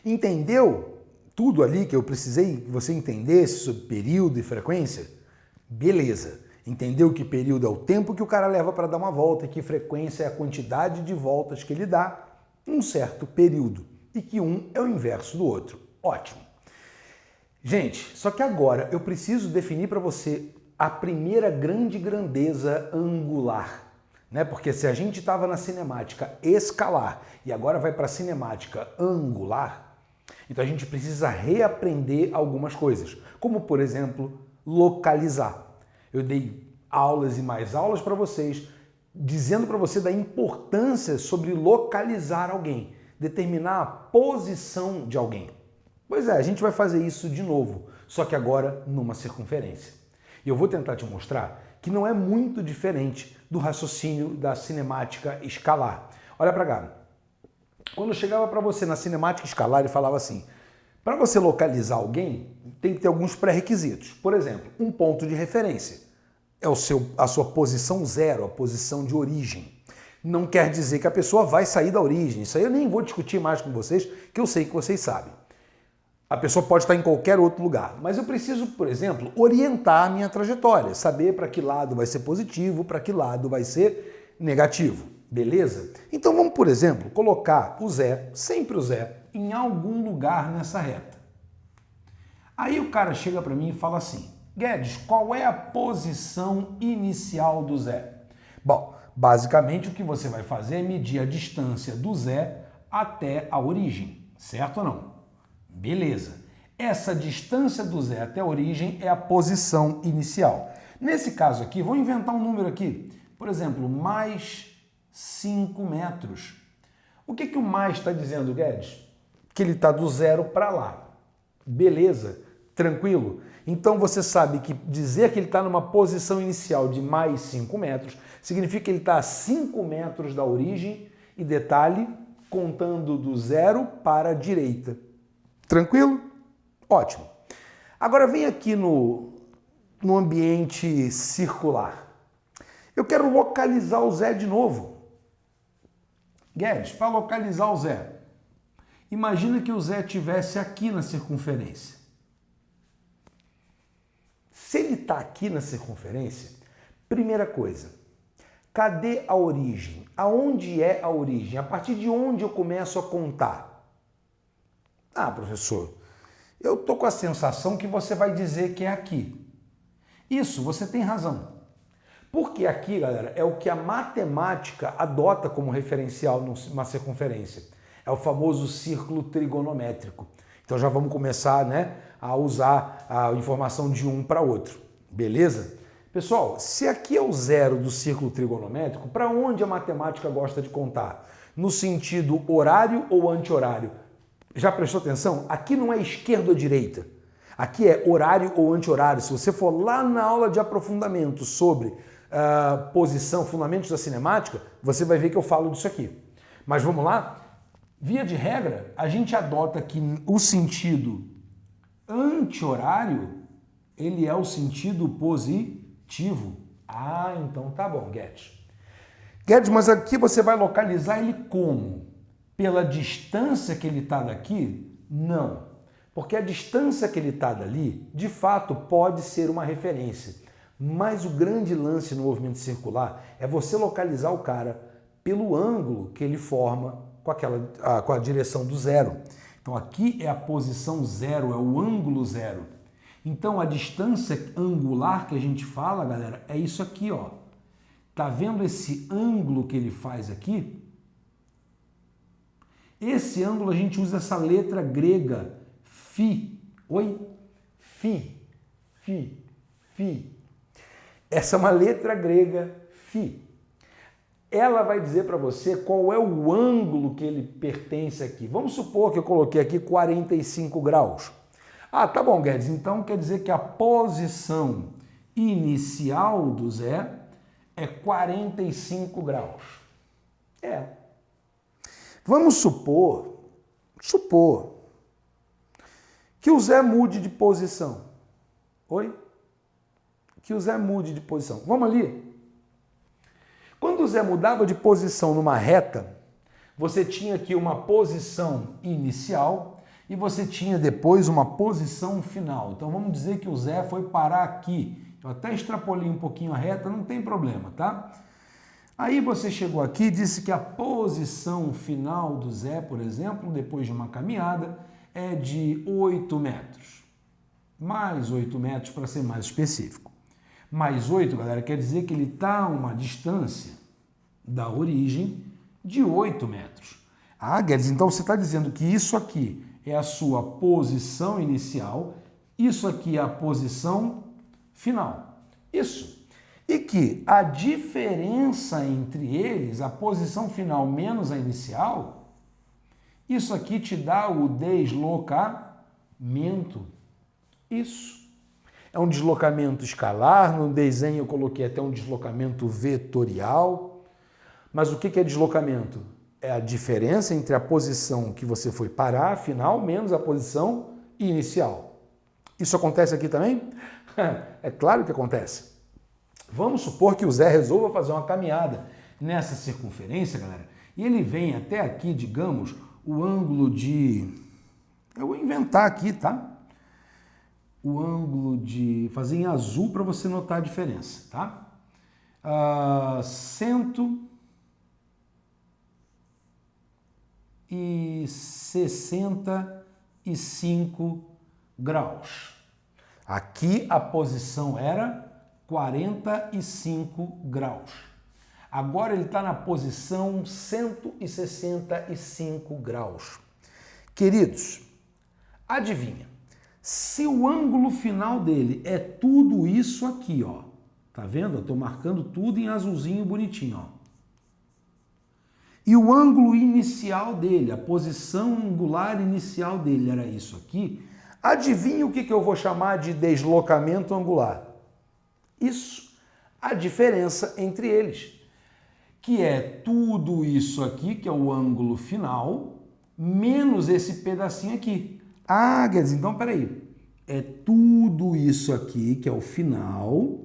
Entendeu tudo ali que eu precisei que você entendesse sobre período e frequência? Beleza. Entendeu que período é o tempo que o cara leva para dar uma volta e que frequência é a quantidade de voltas que ele dá num certo período e que um é o inverso do outro. Ótimo. Gente, só que agora eu preciso definir para você a primeira grande grandeza angular, né? Porque se a gente estava na cinemática escalar e agora vai para a cinemática angular, então a gente precisa reaprender algumas coisas, como por exemplo, localizar. Eu dei aulas e mais aulas para vocês, dizendo para você da importância sobre localizar alguém, determinar a posição de alguém. Pois é, a gente vai fazer isso de novo, só que agora numa circunferência. E eu vou tentar te mostrar que não é muito diferente do raciocínio da cinemática escalar. Olha para cá. Quando eu chegava para você na cinemática escalar e falava assim, para você localizar alguém, tem que ter alguns pré-requisitos. Por exemplo, um ponto de referência. É a sua posição zero, a posição de origem. Não quer dizer que a pessoa vai sair da origem. Isso aí eu nem vou discutir mais com vocês, que eu sei que vocês sabem. A pessoa pode estar em qualquer outro lugar, mas eu preciso, por exemplo, orientar a minha trajetória, saber para que lado vai ser positivo, para que lado vai ser negativo, beleza? Então vamos, por exemplo, colocar o Zé, sempre o Zé, em algum lugar nessa reta. Aí o cara chega para mim e fala assim, Guedes, qual é a posição inicial do Zé? Bom, basicamente o que você vai fazer é medir a distância do Zé até a origem, certo ou não? Beleza. Essa distância do Zé até a origem é a posição inicial. Nesse caso aqui, vou inventar um número aqui. Por exemplo, mais 5 metros. O que o mais está dizendo, Guedes? Que ele está do zero para lá. Beleza? Tranquilo? Então você sabe que dizer que ele está numa posição inicial de mais 5 metros significa que ele está a 5 metros da origem e, detalhe, contando do zero para a direita. Tranquilo? Ótimo. Agora vem aqui no ambiente circular. Eu quero localizar o Zé de novo. Guedes, para localizar o Zé, imagina que o Zé estivesse aqui na circunferência. Se ele está aqui na circunferência, primeira coisa, cadê a origem? Aonde é a origem? A partir de onde eu começo a contar? Ah, professor, eu estou com a sensação que você vai dizer que é aqui. Isso, você tem razão. Porque aqui, galera, é o que a matemática adota como referencial numa circunferência. É o famoso círculo trigonométrico. Então já vamos começar, né, a usar a informação de um para outro. Beleza? Pessoal, se aqui é o zero do círculo trigonométrico, para onde a matemática gosta de contar? No sentido horário ou anti-horário? Já prestou atenção? Aqui não é esquerda ou direita. Aqui é horário ou anti-horário. Se você for lá na aula de aprofundamento sobre posição, fundamentos da cinemática, você vai ver que eu falo disso aqui. Mas vamos lá? Via de regra, a gente adota que o sentido anti-horário, ele é o sentido positivo. Ah, então tá bom, Guedes. Guedes, mas aqui você vai localizar ele como? Pela distância que ele está daqui? Não. Porque a distância que ele está dali, de fato, pode ser uma referência. Mas o grande lance no movimento circular é você localizar o cara pelo ângulo que ele forma com a direção do zero. Então aqui é a posição zero, é o ângulo zero. Então a distância angular que a gente fala, galera, é isso aqui, ó. Tá vendo esse ângulo que ele faz aqui? Esse ângulo a gente usa essa letra grega, φ. Oi? Φ. Essa é uma letra grega, φ. Ela vai dizer para você qual é o ângulo que ele pertence aqui. Vamos supor que eu coloquei aqui 45 graus. Ah, tá bom, Guedes. Então quer dizer que a posição inicial do Zé é 45 graus. É. Vamos supor que o Zé mude de posição. Oi? Que o Zé mude de posição. Vamos ali? Quando o Zé mudava de posição numa reta, você tinha aqui uma posição inicial e você tinha depois uma posição final. Então vamos dizer que o Zé foi parar aqui. Eu até extrapolei um pouquinho a reta, não tem problema, tá? Aí você chegou aqui e disse que a posição final do Zé, por exemplo, depois de uma caminhada, é de 8 metros. Mais 8 metros para ser mais específico. Mais 8, galera, quer dizer que ele está a uma distância da origem de 8 metros. Ah, Guedes, então você está dizendo que isso aqui é a sua posição inicial, isso aqui é a posição final. Isso. E que a diferença entre eles, a posição final menos a inicial, isso aqui te dá o deslocamento. Isso. É um deslocamento escalar, no desenho eu coloquei até um deslocamento vetorial. Mas o que é deslocamento? É a diferença entre a posição que você foi parar, final, menos a posição inicial. Isso acontece aqui também? É claro que acontece. Vamos supor que o Zé resolva fazer uma caminhada nessa circunferência, galera, e ele vem até aqui, digamos, o ângulo de... Eu vou inventar aqui, tá? O ângulo de... fazer em azul para você notar a diferença, tá? 165 graus. Aqui a posição era 45 graus. Agora ele está na posição 165 graus. Queridos, adivinha? Se o ângulo final dele é tudo isso aqui, ó. Tá vendo? Eu estou marcando tudo em azulzinho bonitinho, ó. E o ângulo inicial dele, a posição angular inicial dele era isso aqui. Adivinha o que eu vou chamar de deslocamento angular? Isso, a diferença entre eles, que é tudo isso aqui, que é o ângulo final, menos esse pedacinho aqui. Ah, Guedes, então peraí, é tudo isso aqui, que é o final,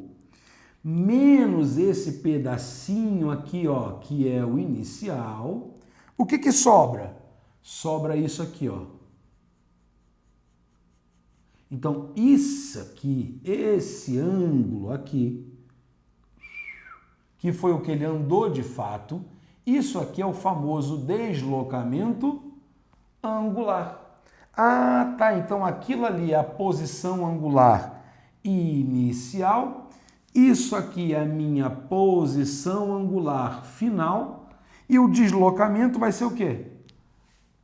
menos esse pedacinho aqui, ó, que é o inicial. O que sobra? Sobra isso aqui, ó. Então, isso aqui, esse ângulo aqui, que foi o que ele andou de fato, isso aqui é o famoso deslocamento angular. Ah, tá, então aquilo ali é a posição angular inicial, isso aqui é a minha posição angular final, e o deslocamento vai ser o quê?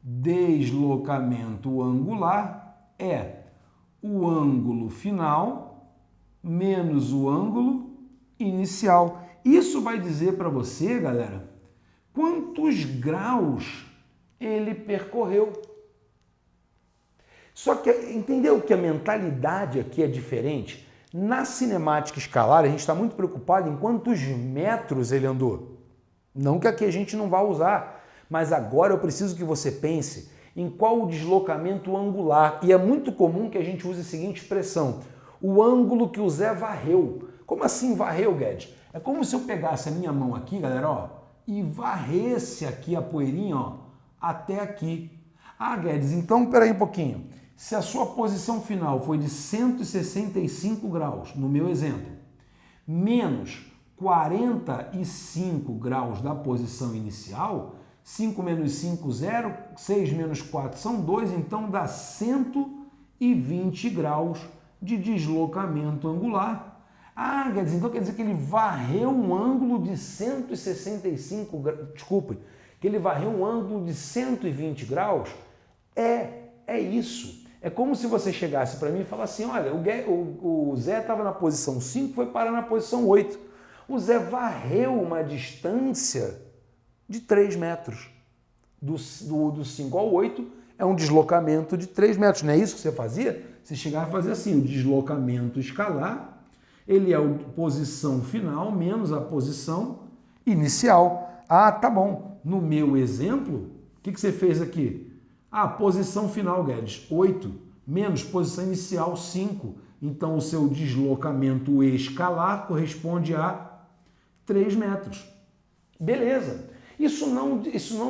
Deslocamento angular é o ângulo final menos o ângulo inicial. Isso vai dizer para você, galera, quantos graus ele percorreu. Só que entendeu que a mentalidade aqui é diferente? Na cinemática escalar, a gente está muito preocupado em quantos metros ele andou. Não que aqui a gente não vá usar, mas agora eu preciso que você pense em qual o deslocamento angular. E é muito comum que a gente use a seguinte expressão: o ângulo que o Zé varreu. Como assim varreu, Guedes? É como se eu pegasse a minha mão aqui, galera, ó, e varresse aqui a poeirinha, ó, até aqui. Ah, Guedes, então peraí um pouquinho. Se a sua posição final foi de 165 graus, no meu exemplo, menos 45 graus da posição inicial, 5 menos 5, 0, 6 menos 4 são 2, então dá 120 graus de deslocamento angular. Ah, Guedes, então quer dizer que ele varreu um ângulo de 165 graus, desculpe, que ele varreu um ângulo de 120 graus? É isso. É como se você chegasse para mim e falasse assim, olha, o Zé estava na posição 5, foi parar na posição 8. O Zé varreu uma distância de 3 metros. Do 5 ao 8 é um deslocamento de 3 metros. Não é isso que você fazia? Você chegava a fazer assim, o deslocamento escalar, ele é a posição final menos a posição inicial. Ah, tá bom. No meu exemplo, o que você fez aqui? Ah, posição final, Guedes, 8, menos posição inicial, 5. Então, o seu deslocamento escalar corresponde a 3 metros. Beleza. Isso não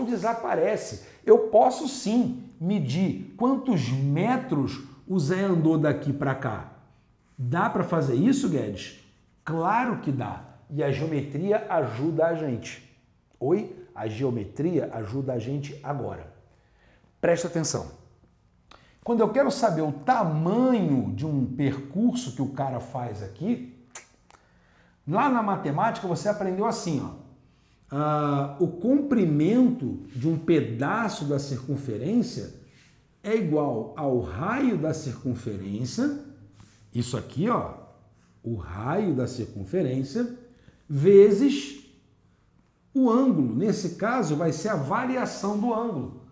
desaparece. Eu posso sim medir quantos metros o Zé andou daqui para cá. Dá para fazer isso, Guedes? Claro que dá. E a geometria ajuda a gente. Oi? A geometria ajuda a gente agora. Presta atenção. Quando eu quero saber o tamanho de um percurso que o cara faz aqui, lá na matemática você aprendeu assim, ó. O comprimento de um pedaço da circunferência é igual ao raio da circunferência, isso aqui, ó, o raio da circunferência, vezes o ângulo. Nesse caso, vai ser a variação do ângulo.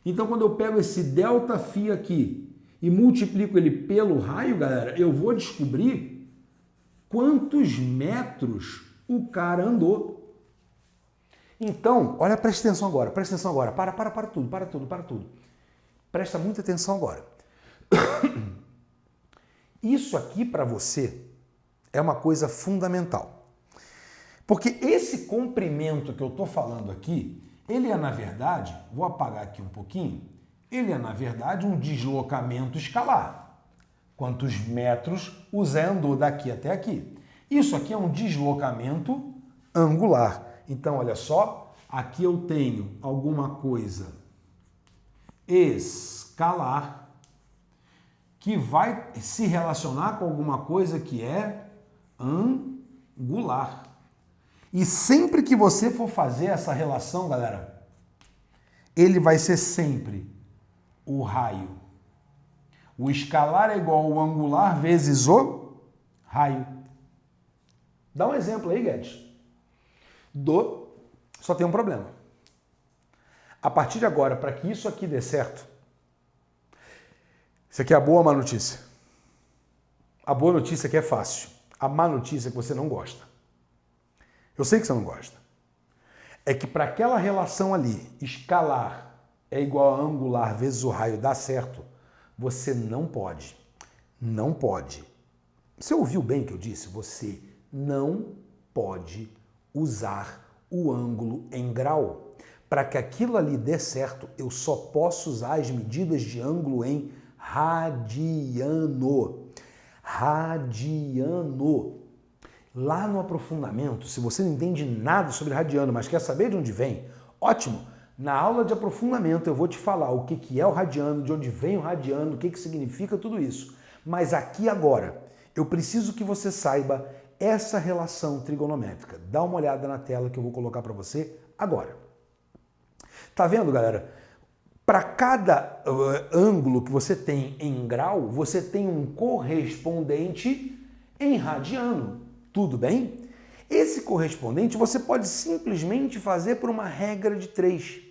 Então, quando eu pego esse ΔΦ aqui e multiplico ele pelo raio, galera, eu vou descobrir quantos metros o cara andou. Então, olha, presta atenção agora, para tudo. Presta muita atenção agora. Isso aqui para você é uma coisa fundamental. Porque esse comprimento que eu estou falando aqui, ele é, na verdade, vou apagar aqui um pouquinho, ele é, na verdade, um deslocamento escalar. Quantos metros o Zé andou daqui até aqui. Isso aqui é um deslocamento angular. Então, olha só, aqui eu tenho alguma coisa escalar que vai se relacionar com alguma coisa que é angular. E sempre que você for fazer essa relação, galera, ele vai ser sempre o raio. O escalar é igual ao angular vezes o raio. Dá um exemplo aí, Guedes. Só tem um problema. A partir de agora, para que isso aqui dê certo, isso aqui é a boa ou a má notícia? A boa notícia é que é fácil. A má notícia é que você não gosta. Eu sei que você não gosta. É que para aquela relação ali, escalar é igual a angular vezes o raio dar certo, você não pode. Não pode. Você ouviu bem o que eu disse? Você não pode usar o ângulo em grau. Para que aquilo ali dê certo, eu só posso usar as medidas de ângulo em radiano. Radiano. Lá no aprofundamento, se você não entende nada sobre radiano, mas quer saber de onde vem, ótimo! Na aula de aprofundamento eu vou te falar o que é o radiano, de onde vem o radiano, o que significa tudo isso. Mas aqui agora, eu preciso que você saiba essa relação trigonométrica. Dá uma olhada na tela que eu vou colocar para você agora. Tá vendo, galera? Para cada ângulo que você tem em grau, você tem um correspondente em radiano. Tudo bem? Esse correspondente você pode simplesmente fazer por uma regra de 3.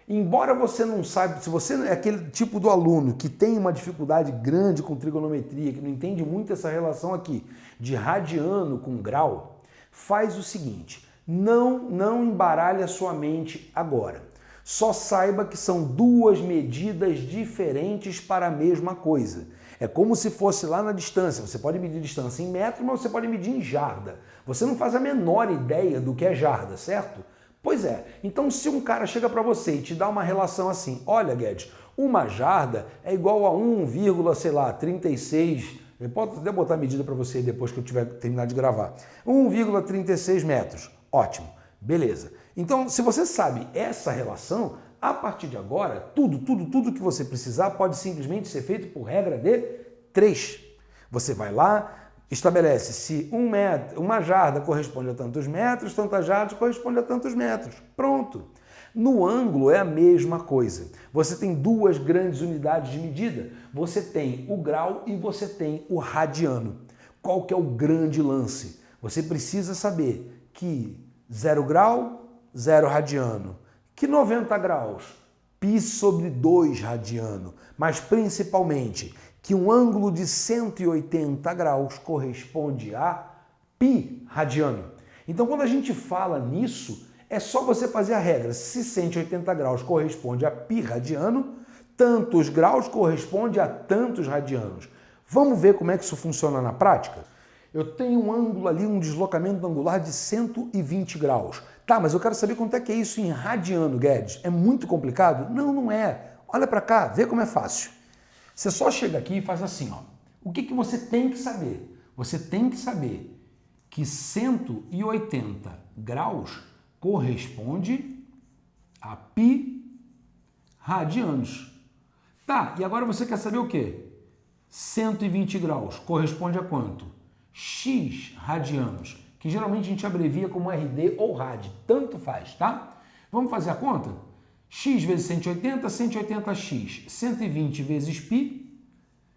Embora você não saiba, se você é aquele tipo do aluno que tem uma dificuldade grande com trigonometria, que não entende muito essa relação aqui de radiano com grau, faz o seguinte, não embaralhe a sua mente agora. Só saiba que são duas medidas diferentes para a mesma coisa. É como se fosse lá na distância. Você pode medir distância em metro, mas você pode medir em jarda. Você não faz a menor ideia do que é jarda, certo? Pois é. Então, se um cara chega para você e te dá uma relação assim, olha, Guedes, uma jarda é igual a 1,36, eu posso até botar a medida para você depois que eu tiver terminado de gravar, 1,36 metros. Ótimo, beleza. Então, se você sabe essa relação, a partir de agora, tudo que você precisar pode simplesmente ser feito por regra de 3. Você vai lá, estabelece se uma jarda corresponde a tantos metros, tantas jardas corresponde a tantos metros. Pronto. No ângulo é a mesma coisa. Você tem duas grandes unidades de medida. Você tem o grau e você tem o radiano. Qual que é o grande lance? Você precisa saber que 0 grau, 0 radiano. Que 90 graus? Π sobre 2 radiano. Mas principalmente que um ângulo de 180 graus corresponde a π radiano. Então, quando a gente fala nisso, é só você fazer a regra. Se 180 graus corresponde a π radiano, tantos graus corresponde a tantos radianos. Vamos ver como é que isso funciona na prática? Eu tenho um ângulo ali, um deslocamento angular de 120 graus. Tá, mas eu quero saber quanto é que é isso em radiano, Guedes. É muito complicado? Não, não é. Olha para cá, vê como é fácil. Você só chega aqui e faz assim, ó. O que você tem que saber? Você tem que saber que 180 graus corresponde a π radianos. Tá, e agora você quer saber o quê? 120 graus corresponde a quanto? X radianos, que geralmente a gente abrevia como RD ou rad, tanto faz, tá? Vamos fazer a conta? X vezes 180, 180x. 120 vezes π,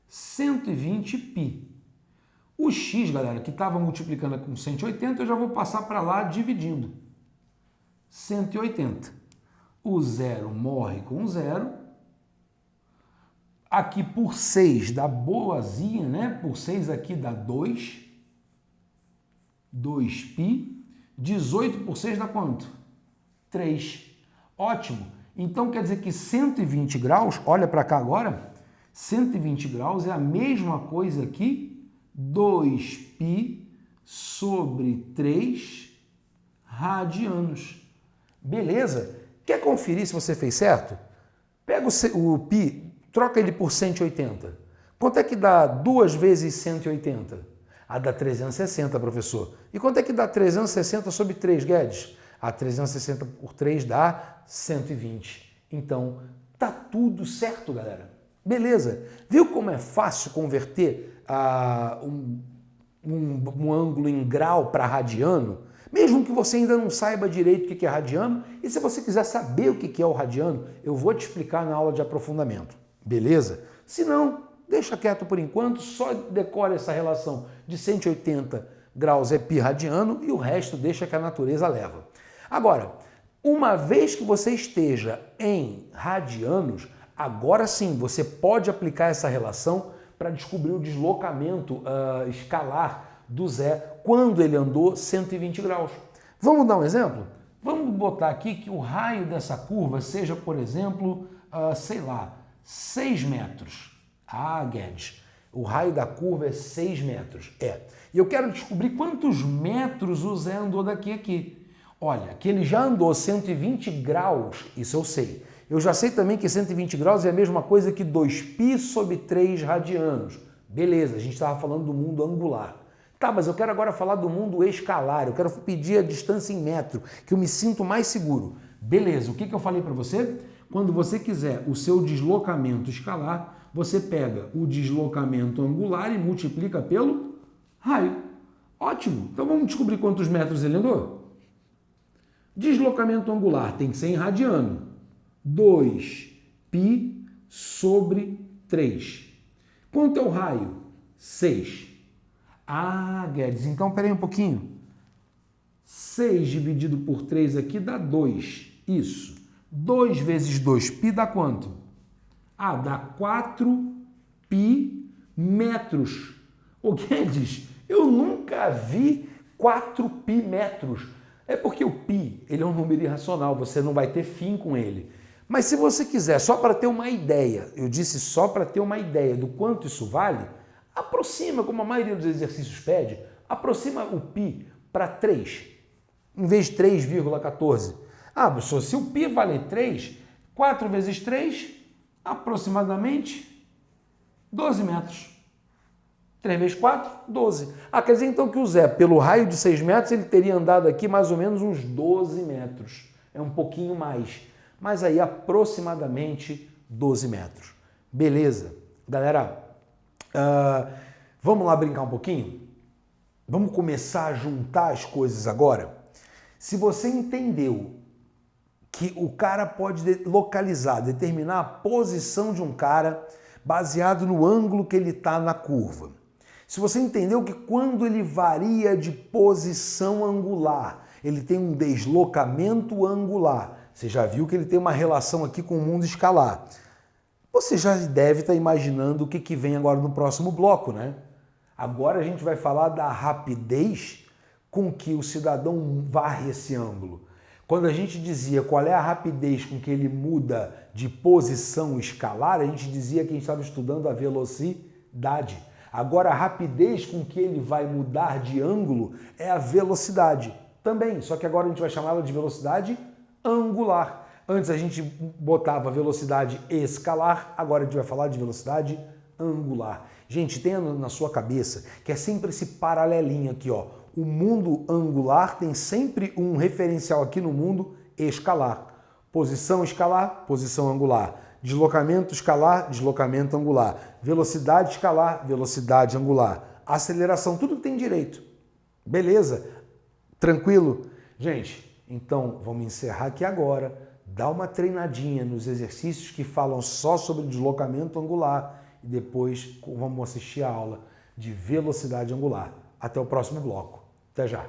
120π. O x, galera, que estava multiplicando com 180, eu já vou passar para lá dividindo. 180. O zero morre com zero. Aqui por 6 dá boazinha, né? Por 6 aqui dá 2. 2π. 18 por 6 dá quanto? 3. Ótimo. Então quer dizer que 120 graus, olha para cá agora, 120 graus é a mesma coisa que 2π sobre 3 radianos. Beleza? Quer conferir se você fez certo? Pega o π, troca ele por 180. Quanto é que dá 2 vezes 180? Ah, dá 360, professor. E quanto é que dá 360 sobre 3, Guedes? A 360 por 3 dá 120. Então, tá tudo certo, galera. Beleza. Viu como é fácil converter um ângulo em grau para radiano? Mesmo que você ainda não saiba direito o que é radiano, e se você quiser saber o que é o radiano, eu vou te explicar na aula de aprofundamento. Beleza? Se não, deixa quieto por enquanto, só decore essa relação de 180 graus é π radiano e o resto deixa que a natureza leva. Agora, uma vez que você esteja em radianos, agora sim você pode aplicar essa relação para descobrir o deslocamento escalar do Zé quando ele andou 120 graus. Vamos dar um exemplo? Vamos botar aqui que o raio dessa curva seja, por exemplo, sei lá, 6 metros. Ah, Guedes, o raio da curva é 6 metros. E eu quero descobrir quantos metros o Zé andou daqui a aqui. Olha, que ele já andou 120 graus, isso eu sei. Eu já sei também que 120 graus é a mesma coisa que 2π sobre 3 radianos. Beleza, a gente estava falando do mundo angular. Tá, mas eu quero agora falar do mundo escalar, eu quero pedir a distância em metro, que eu me sinto mais seguro. Beleza, o que eu falei para você? Quando você quiser o seu deslocamento escalar, você pega o deslocamento angular e multiplica pelo raio. Ótimo, então vamos descobrir quantos metros ele andou? Deslocamento angular tem que ser em radiano. 2π sobre 3. Quanto é o raio? 6. Ah, Guedes, então peraí um pouquinho. 6 dividido por 3 aqui dá 2. Isso. 2 vezes 2π dá quanto? Ah, dá 4π metros. Ô Guedes, eu nunca vi 4π metros. É porque o π, ele é um número irracional, você não vai ter fim com ele. Mas se você quiser, só para ter uma ideia, eu disse só para ter uma ideia do quanto isso vale, aproxima, como a maioria dos exercícios pede, aproxima o π para 3, em vez de 3,14. Ah, professor, se o π vale 3, 4 vezes 3, aproximadamente 12 metros. 3 vezes 4, 12. Ah, quer dizer então que o Zé, pelo raio de 6 metros, ele teria andado aqui mais ou menos uns 12 metros. É um pouquinho mais. Mas aí aproximadamente 12 metros. Beleza. Galera, vamos lá brincar um pouquinho? Vamos começar a juntar as coisas agora? Se você entendeu que o cara pode localizar, determinar a posição de um cara baseado no ângulo que ele está na curva. Se você entendeu que quando ele varia de posição angular, ele tem um deslocamento angular, você já viu que ele tem uma relação aqui com o mundo escalar. Você já deve estar imaginando o que vem agora no próximo bloco, né? Agora a gente vai falar da rapidez com que o cidadão varre esse ângulo. Quando a gente dizia qual é a rapidez com que ele muda de posição escalar, a gente dizia que a gente estava estudando a velocidade. Agora, a rapidez com que ele vai mudar de ângulo é a velocidade também, só que agora a gente vai chamá-la de velocidade angular. Antes a gente botava velocidade escalar, agora a gente vai falar de velocidade angular. Gente, tenha na sua cabeça que é sempre esse paralelinho aqui, ó. O mundo angular tem sempre um referencial aqui no mundo escalar. Posição escalar, posição angular. Deslocamento escalar, deslocamento angular. Velocidade escalar, velocidade angular. Aceleração, tudo que tem direito. Beleza? Tranquilo? Gente, então vamos encerrar aqui agora. Dá uma treinadinha nos exercícios que falam só sobre deslocamento angular e depois vamos assistir a aula de velocidade angular. Até o próximo bloco. Até já!